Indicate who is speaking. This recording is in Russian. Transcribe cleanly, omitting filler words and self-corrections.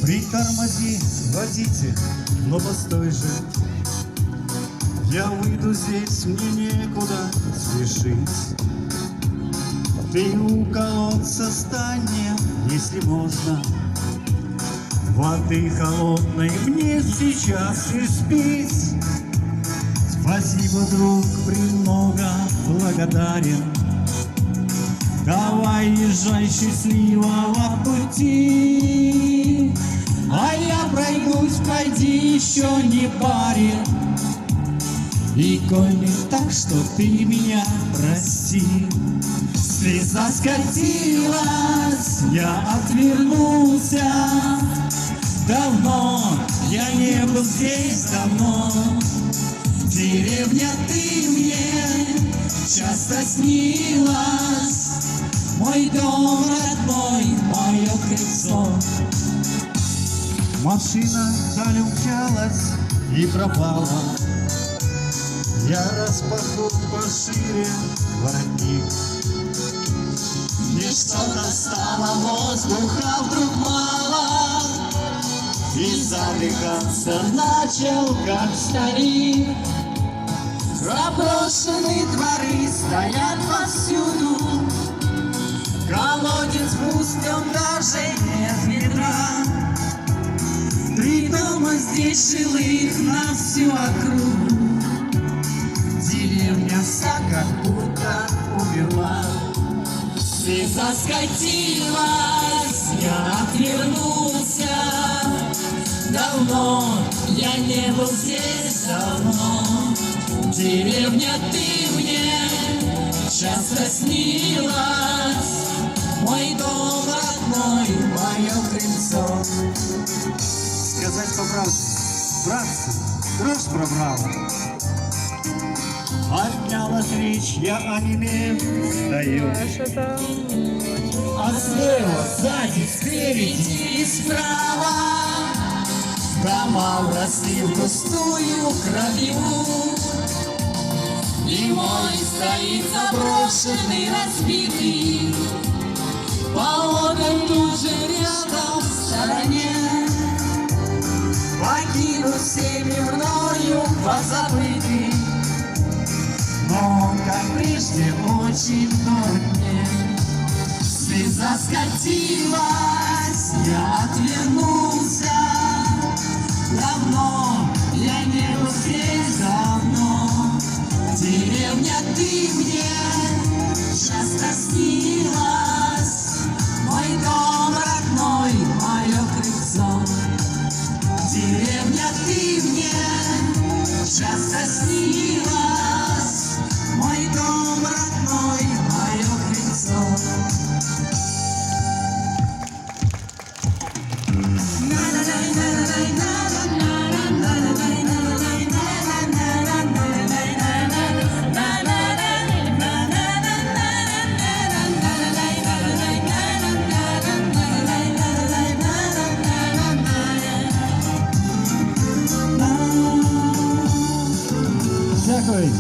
Speaker 1: Притормози, водитель, но постой же. Я выйду здесь, мне некуда спешить. Ты у колодца стань мне, если можно. Воды холодной мне сейчас испить. Спасибо, друг, премного благодарен. Давай езжай счастливого пути. А я пройдусь, пройди, еще не парень. И коль не так, что ты меня прости. Слеза скатилась, я отвернулся. Давно я не был здесь, давно. Деревня, ты мне часто снилась. Мой дом родной, мое крыльцо. Машина даль умчалась и пропала. Я распахнул пошире воротник. Мне что-то стало, воздуха вдруг мало. И задыхаться начал, как старик. Заброшенные дворы стоят повсюду. Колодец пуст, в нем даже нет ведра. 3 дома здесь жилых на всю округу. Деревня вся как будто умерла. Слеза скатилась, я отвернулся. Давно я не был здесь, давно. Деревня, ты мне часто снилась. Мой дом родной, мое крыльцо. Сказать по правде, братцы, дрожь пробрала. Поднялась речь, я онемев стою. А слева, сзади, спереди и справа дома вросли в густую крапиву. И мой стоит заброшенный, разбитый, поодаль тут же рядом в стороне. Покинут всеми мною позабытый, но он, как прежде, очень дорог мне. Слеза скатилась, я отвернулся. Давно я не был здесь, давно. Деревня, ты мне часто снилась. Мой дом родной, мое крыльцо. Деревня, ты мне часто снилась. Мой дом родной, мое крыльцо. Дякую.